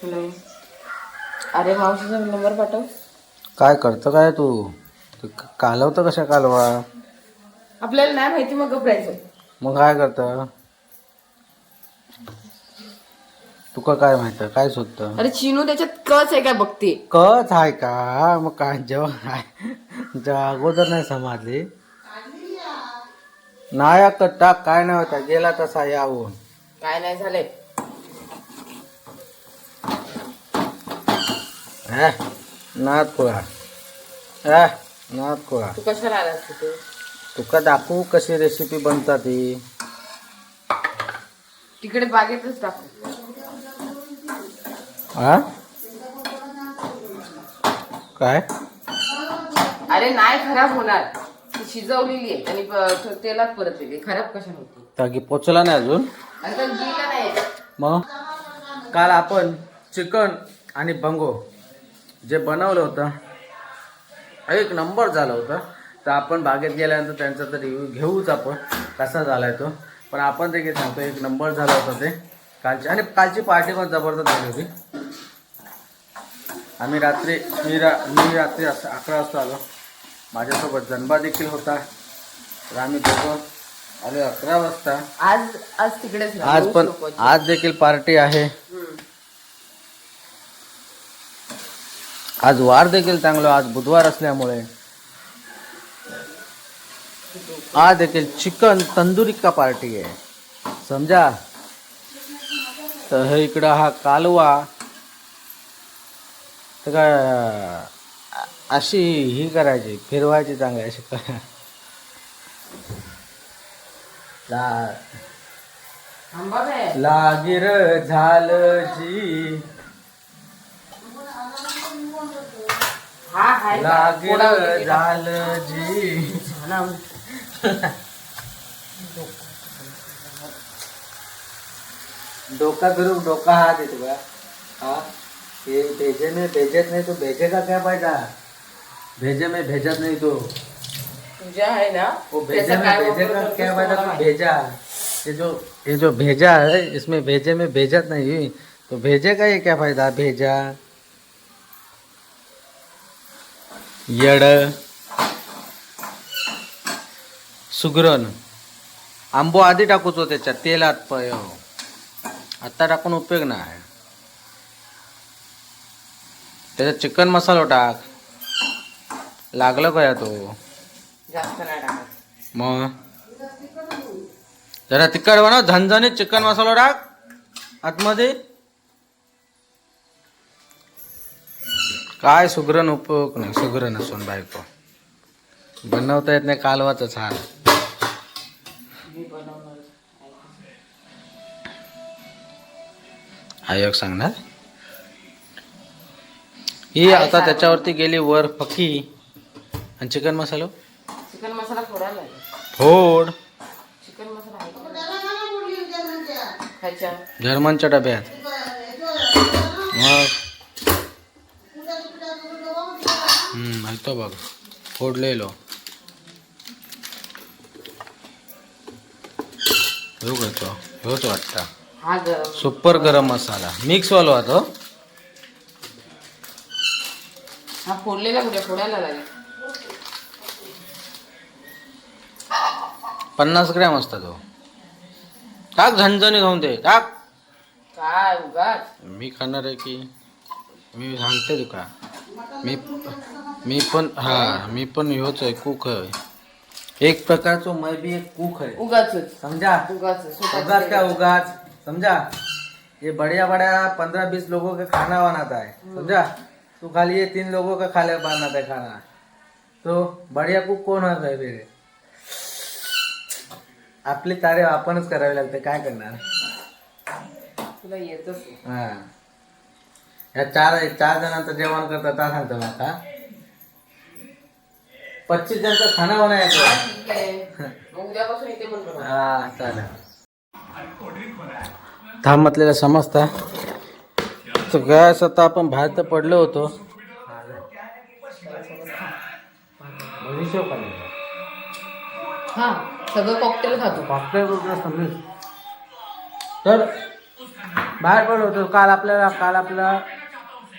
Hello. अरे मावशीचा number पाठव. काय करतं काय तू? कालवतं कशा कालवा? आपल्याला नाही माहिती मग गप्रायचं. मग काय करतं? तुका काय माहित काय शोधतं? अरे चिनू त्याच्यात कच आहे काय बघते. कच आहे का? मग काय जेव्हा अगोदर नाही समजली नाही टाक काय नाही होता गेला तसा यावून काय नाही झालंय. नाद कोळा नाद कोळा तू कशाला आलास तिथे? तुका दाखवू कशी रेसिपी बनतात ती. तिकडे बागेतच टाकू. हा काय? अरे नाही खराब होणार. ती शिजवलेली आहे आणि तेलात परत येते. खराब कशाला होती? ताकी पोचला नाही अजून. आणि तर गेला नाही. मग काल आपण चिकन आणि बंगो जे बनवलं होतं एक नंबर झालं होतं. तर आपण बागेत गेल्यानंतर त्यांचा तर रिव्ह्यू घेऊच आपण कसा झालाय तो. पण आपण देखील सांगतो एक नंबर झालं होतं ते कालची. आणि कालची पार्टी पण जबरदस्त झाली होती. आम्ही रात्री मी रात्री 11 वाजता आलो. माझ्यासोबत जनबा देखील होता. तर आम्ही दोघं आलो 11 वाजता. आज तिकडेच आज देखील पार्टी आहे. आज वार देखील चांगला. आज बुधवार असल्यामुळे आज देखील चिकन तंदुरी का पार्टी आहे समजा. तर हे इकडं हा कालवा तर काय अशी ही करायची फिरवायची चांगली अशी लागीर झालं जी लागीर झालं जी डोका फिरू डोका हात येतो का? हा ये भेजे में भेजत नहीं तो भेजेगा क्या फायदा? भेजे में भेजत नहीं तो तुझ्या आहे ना वो भेजे में भेजेगा क्या फायदा? तो भेजा ये जो भेजा है इसमें भेजे में भेजत नहीं तो भेजेगा ये क्या फायदा? भेजा यड सुगरण आंबो आधी टाकूचो त्याच्यात तेलात पय आता टाकून उपयोग नाही. त्याच्यात चिकन मसाला टाक. लागलं काय तो जास्त नाही टाकत. मग जरा तिखट बनव. झणझणीत चिकन मसाला टाक आतमध्ये. काय सुगरण उपयोग नाही. सुगरण असून बायको बनवता येत नाही कालवाच छान. आयोग सांगणार ही आता त्याच्यावरती गेली वर फकी आणि चिकन मसाला फोडायला लागेल. फोड चिकन मसाला खायच्या जर्मनच्या डब्यात. मग माहितो बघ फोडलेलो हो करतो होच वाटतं. हा गरम सुपर गरम मसाला मिक्स वालो आता. हा फोडलेला कुठे फोडायला लागेल. 50 ग्रॅम असता तो. टाक झणझणीत होऊन दे टाक. काय उगाच मी खाणार आहे की मी सांगते तुका. मी पण ह्योच आहे कुक आहे. एक प्रकारचो मैं भी एक कुक है. उगाच समझा उगाच क्या उगाच समझा. ये बढ़िया बढ़िया 15-20 लोगों का खाना बनाता है समझा. तू खाली ये 3 लोगों का खाले बनाता है खाना. तो बढ़िया कुक कोण होता है फिर? आपली तारीफ आपणच करावी लागते. काय करणार? तुला येतच. हा या 4 जणांचं जेवण करतात का सांगतो माका. 25 जणांचा खाना बनायचं. उद्यापासून इथे पण हा चालेल. थांबतलेलं समजता. तर गॅस आता आपण बाहेर तर पडलो होतो. हा सगळं कॉकटेल खातो. कॉकटेल तर बाहेर पडलो होतो. काल आपल्याला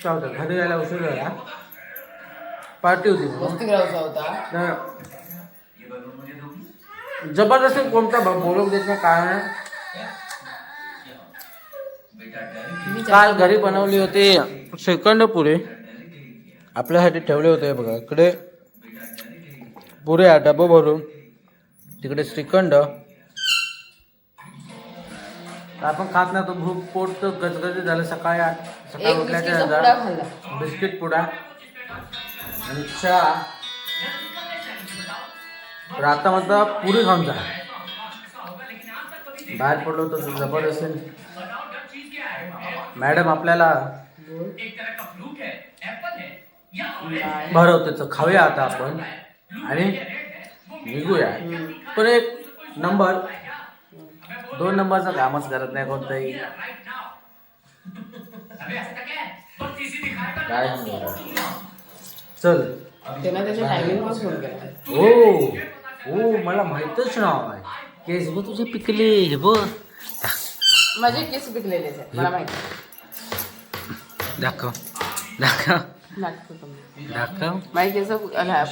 काय होतं घरी यायला उशीर झाला. पार्टी होती म्हणून. वसतिगृहाचा होता. तर जबरदस्त कोणता बोलून देत नाही काय नाही. काल घरी बनवली होती श्रीखंड पुरे आपल्यासाठी ठेवले होते बघा. इकडे पुऱ्या डबं भरून, तिकडे श्रीखंड. आपण खात ना तो भूक पोट तर गजगज झालं. सकाळी एक उठल्याच्या बिस्किटचा पुडा नंतर खाल्ला. बिस्किट पुडा आणि चहा. तर आता म्हणता पुरी खाऊन जा. बाहेर पडलो होतो जबरदस्त. मॅडम आपल्याला भरवतेच खाऊया आता आपण आणि निघूया. पण एक नंबर 2 नंबरचं कामच करत नाही कोणतंही. काय चल त्याच्या टायमिंगवर फोन केला. हो मला माहितच नाव आहे. केस बघ तुझे पिकले हे बघ. माझे केस पिकलेले आहेत मला माहिती. दाखव माझे केस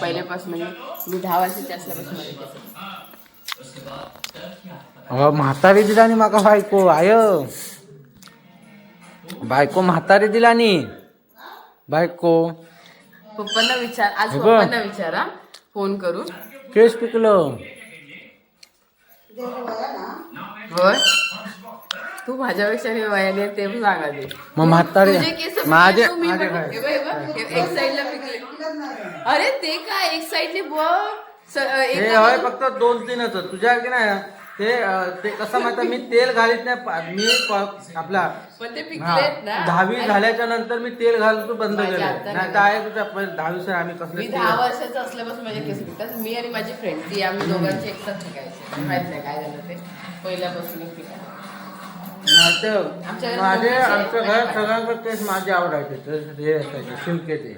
पहिल्यापासून म्हणजे मी 10 वर्षाची असल्यापासून माझे केस. म्हातारी दिलानी माका बायको बायको म्हातारी दिलानी बायको. पप्पांना विचार आज हे बघ. पप्पांना विचारा फोन करून. केस पिकलं. होय तू माझ्यापेक्षा वयाने ते सांगा ते. मग म्हातारी तुझे केस पिकले, माझे तू मी माझे पण- काय हे बघ, हे बघ, हे एक साईडला पिकले. अरे ते काय एक साईडने बघ हे होय फक्त 2-3च तुझ्या की नाही. ते कसं माहिती मी तेल घालीत नाही. आपला पण ते पिकलेत ना. 10वी झाल्याच्या नंतर मी तेल घालतो बंद माझ्या केलं. आता नाही तर आहे तुझ्या 10वी आम्ही मी कसले 10 वर्षाचं असल्यापासून माझे केस पिकतात. मी आणि माझी फ्रेंड ती आम्ही दोघांचे एकसाथ पिकायचे. माहित नाही काय झालं ते पहिल्यापासून पिकायचं. आमच्या घरात आमच्या घरात सगळ्यांकडे केस माझे आवडायचे. हे असायचे शिल्केचे.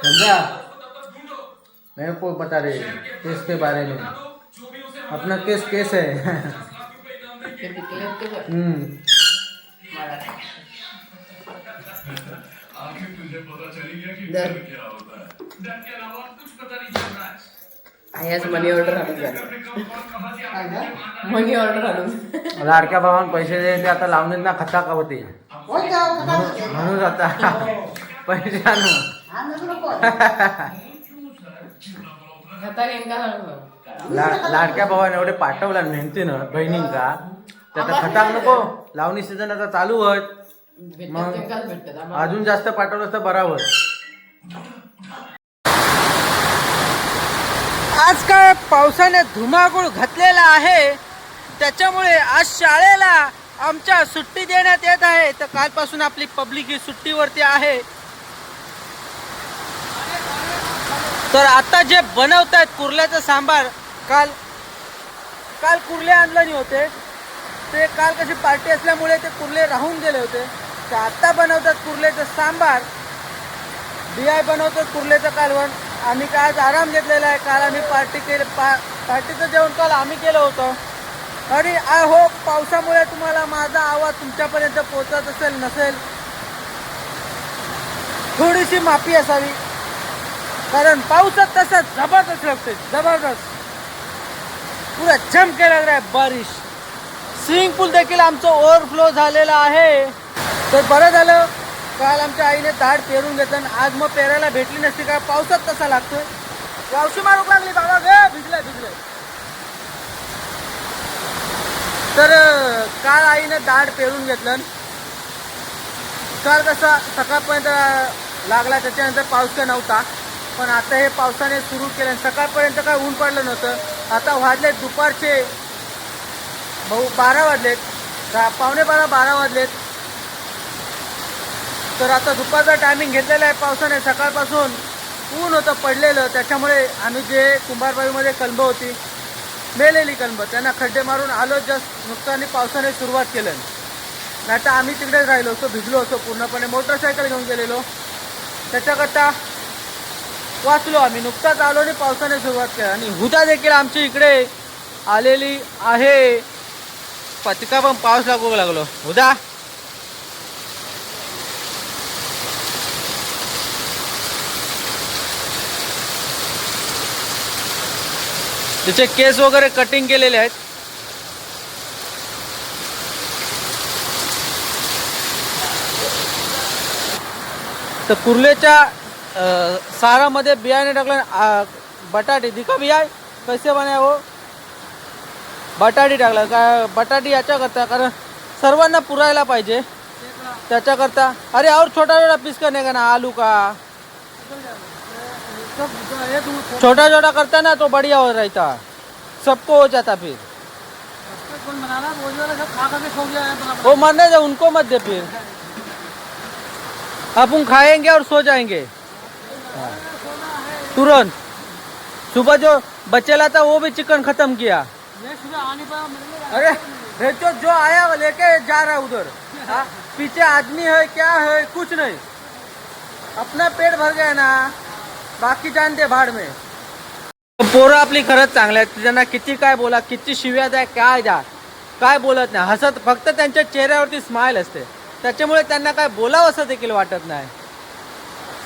समझा मैं को बता रहे केस के बारे में. अपना केस है. ते पिकलेत ते बघ. मला आहे आज मनी ऑर्डर आणून द्या. मनी ऑर्डर आणून. लाडक्या भावान पैसे द्यायचे आता लावणीत ना खता का होती म्हणून आता पैसे आणू. खाता नेमका आणून. लाडक्या भावाने एवढे पाठवला मेहनतीनं बहिणींका. त्याचा खटाक नको. लावणी सीझन आता चालू होत. मग भेटतात आम्हाला. अजून जास्त पाठवलं तर बराबर. आज काय पावसाने धुमाकूळ घातलेला आहे. त्याच्यामुळे आज शाळेला आमच्या सुट्टी देण्यात येत आहे. तर कालपासून आपली पब्लिक ही सुट्टीवरती आहे. तर आता जे बनवत आहेत कुर्ल्याचं सांबार. काल कुर्ले आणलं नाही होते. ते काल कशी पार्टी असल्यामुळे ते कुर्ले राहून गेले होते. तर आता बनवतात कुर्ल्याचं सांबार. DI बनवतात कुर्ल्याचं कालवण. आम्ही काय आज आराम घेतलेला आहे. काल आम्ही पार्टीचं जेवण काल आम्ही केलं होतं. आणि आय होप पावसामुळे तुम्हाला माझा आवाज तुमच्यापर्यंत पोहोचत असेल नसेल थोडीशी माफी असावी. कारण पावसात तसं जबरदस्त लागते. जबरदस्त पुरा जम के लग रहा है बारिश. स्विमिंग पूल देखील आमचं ओव्हरफ्लो झालेला आहे. तर बरं झालं काल आमच्या आईने दाढ पेरून घेतलं. आज मग पेरायला भेटली नसती. काय पावसात तसा लागतोय. गावशी मारूक लागली बाबा गे भिजले. तर काल आईने दाढ पेरून घेतलं. काल कसा सकाळपर्यंत लागला. त्याच्यानंतर पाऊस काय नव्हता. पण आता हे पावसाने सुरू केलं. सकाळपर्यंत काय ऊन पडलं नव्हतं. आता वाजलेत दुपारचे 12 वाजलेत. 11:15-12 वाजलेत. तर आता दुपारचा टायमिंग घेतलेला आहे पावसाने. सकाळपासून ऊन होतं पडलेलं. त्याच्यामुळे आम्ही जे कुंभारबाईमध्ये कलंब होती मेलेली कलंब त्यांना खड्डे मारून आलो. जस्ट नुकसानी पावसाने सुरुवात केलं. नाही तर आम्ही तिकडेच राहिलो असतो. भिजलो असतो पूर्णपणे. मोटरसायकल घेऊन गेलेलो. त्याच्याकरता वाचलो आम्ही. नुकताच आलो आणि पावसाने सुरुवात केली. आणि हुदा देखील आमची इकडे आलेली आहे. तिका पण पाऊस लागू लागलो उद्या. तिचे केस वगैरे कटिंग केलेले आहेत. तर कुर्लेच्या सारामध्ये बियाणे टाकलं. बटाटे दिखा बिया कैसे बनाय हो. बटाटी टाकला का. बटाटी याच्याकरता कारण सर्वांना पुरायला पाहिजे त्याच्याकरता. अरे और छोटा छोटा पीस करने का ना आलू का. छोटा छोटा करता ना तो बढ़िया हो रहता सबको हो जाता फिर. वो मरने दे उनको मत दे फिर. अपन खाएंगे और सो जाएंगे तुरंत. सुबह जो बचेला था वो भी चिकन खत्म किया. अरे जो आया वो लेके जा रहा है उधर. पीछे आदमी है क्या है कुछ नहीं. अपना पेट भर गया ना बाकी जानते भाड में. पोरं आपली खरंच चांगले आहेत. त्यांना किती काय बोला किती शिव्या द्या काय द्या काय बोलत नाही. हसत फक्त त्यांच्या चेहऱ्यावरती स्माइल असते त्याच्यामुळे त्यांना काय बोलावं असं देखील वाटत नाही.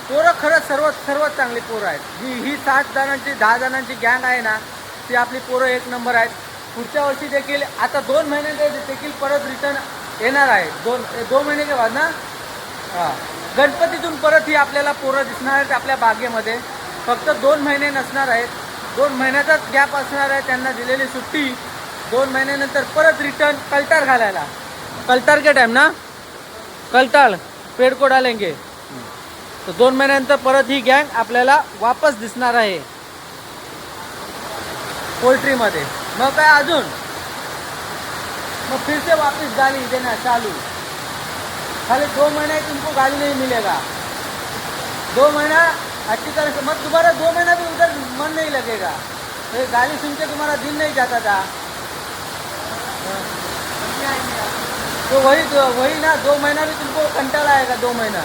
पोरं खरंच सर्वात चांगली पोरं आहेत. ही 7 जणांची 10 जणांची गँग आहे ना ती आपली पोरं एक नंबर आहेत. पुढच्या वर्षी देखील आता 2 महिने देखील परत रिटर्न येणार आहे. 2 महिने के बाद ना गणपतीतून परत ही आपल्याला पोरं दिसणार आहेत आपल्या बागेमध्ये. फक्त 2 महिने नसणार आहेत. 2 महिन्याचाच गॅप असणार आहे त्यांना दिलेली सुट्टी. 2 महिन्यानंतर परत रिटर्न कलटार घालायला. कलटार के टाइम ना कलटाळ पेड़ को डालेंगे. तर 2 महिन्यानंतर परत ही गँग आपल्याला वापस दिसणार आहे पोल्ट्रीमध्ये. मग काय अजून मग फिर से वापस गाली देना चालू. खाली 2 महीने तुमको गाली नहीं मिलेगा. 2 महीना अच्छी तरह से मत. दोबारा 2 महीना भी उधर मन नहीं लगेगा. तो गाली सुन के तुम्हारा दिन नहीं जाता था. तो वही ना 2 महीना भी तुमको कंटाला आएगा 2 महीना.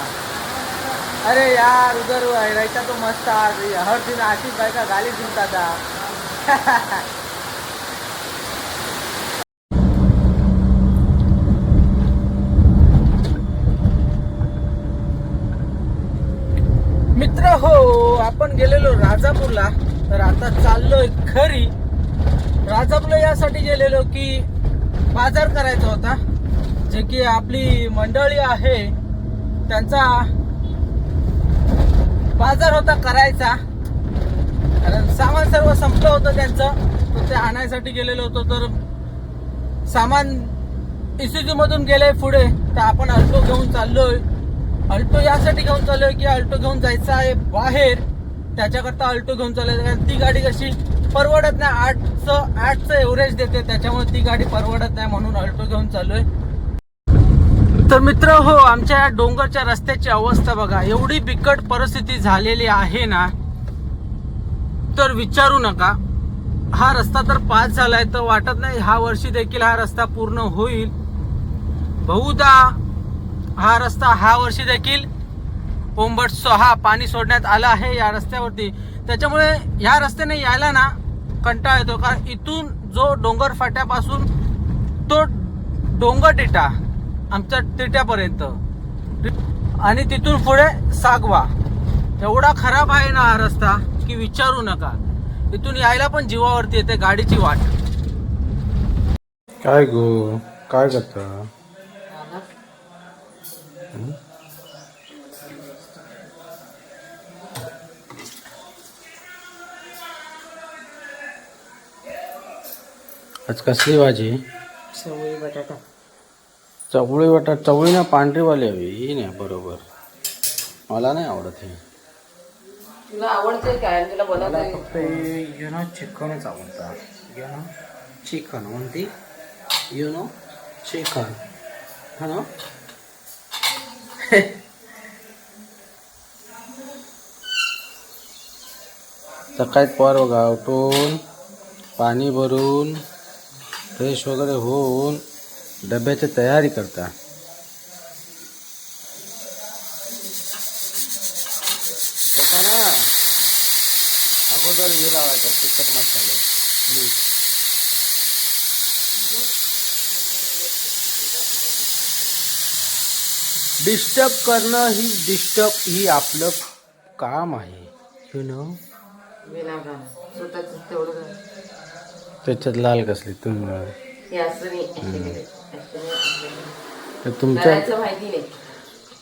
अरे यार उधर रहता तो मस्त था. हर दिन आशिफ भाई का गाली सुनता था. मित्र हो आपण गेलेलो राजापूरला. तर आता चाललोय घरी. राजापूरला यासाठी गेलेलो की बाजार करायचा होता. जे की आपली मंडळी आहे त्यांचा बाजार होता करायचा. कारण सामान सर्व संपलं होतं त्यांचं. तर ते आणायसाठी गेलेलो होतो. तर सामान इसिजू मधून गेले पुढे. तर आपण अल्टो घेऊन चाललोय. अल्टो यासाठी घेऊन चाललोय की अल्टो घेऊन जायचं आहे बाहेर. त्याच्याकरता अल्टो घेऊन चाललोय. कारण ती गाडी कशी परवडत नाही. 8चं एव्हरेज देते त्याच्यामुळे ती गाडी परवडत नाही म्हणून अल्टो घेऊन चाललोय. तर मित्र हो आमच्या या डोंगरच्या रस्त्याची अवस्था बघा. एवढी बिकट परिस्थिती झालेली आहे ना तर विचारू नका. हा रस्ता तर पास झालाय तर वाटत नाही ह्या वर्षी देखील हा रस्ता पूर्ण होईल. बहुधा हा रस्ता ह्या वर्षी देखील पोंबट 6 पाणी सोडण्यात आलं आहे या रस्त्यावरती. त्याच्यामुळे ह्या रस्त्याने यायला ना कंटाळा येतो. कारण इथून जो डोंगर फाट्यापासून तो डोंगर टिटा आमच्या टिट्यापर्यंत आणि तिथून पुढे सागवा एवढा खराब आहे ना हा रस्ता की विचारू नका. इथून यायला पण जीवावरती येते गाडीची वाट. काय गो काय करता. आज कसली भाजी. चवळी बटाटा. चवळी ना पांढरीवाली हवी. ही नाही बरोबर मला नाही आवडत. हे तुला आवडते काय तुला बनवता फक्त चिकनच आवडतं. चिकन म्हणते चिकन हा ना. सकाळीच पोर बघा उठून पाणी भरून फ्रेश वगैरे होऊन डब्याची तयारी करता. ना अगोदर हे लावायचं तिखट मसाले डिस्टर्ब करणं ही आपलं काम आहे, यु नो. विनाकारण स्वतःच तेवढं झालं. त्याच्यात लाल कसली तुम्ही हे असं नाही actually तुमच्या करायचं माहिती नाही,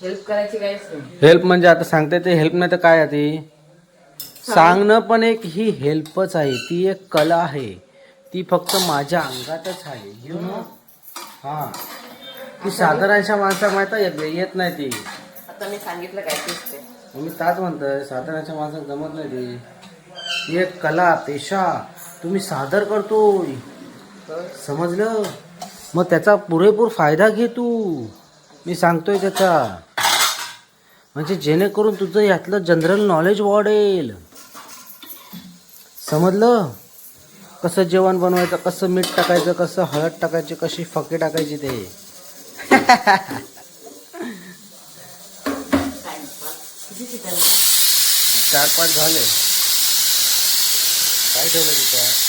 हेल्प करायची काहीच नाही. हेल्प म्हणजे आता सांगते ते हेल्प नाही तर काय आहे ती सांगणं पण एक ही हेल्पच आहे, ती एक कला आहे, ती फक्त माझ्या अंगातच आहे, यु नो. हा ती साधारणशा माणसा माहिती येत नाही ती. आता मी सांगितलं काय तेच ते. मी ताच म्हणतोय साधारणच्या माणसाला जमत नाही ती एक कला पेशा तुम्ही सादर करतोय, समजलं. मग त्याचा पुरेपूर फायदा घे तू, मी सांगतोय त्याचा, म्हणजे जेणेकरून तुझं यातलं जनरल नॉलेज वाढेल, समजलं. कसं जेवण बनवायचं, कसं मीठ टाकायचं, कसं हळद टाकायची, कशी फके टाकायची ते. 4-5 झाले. काय ठेवलं तिथं?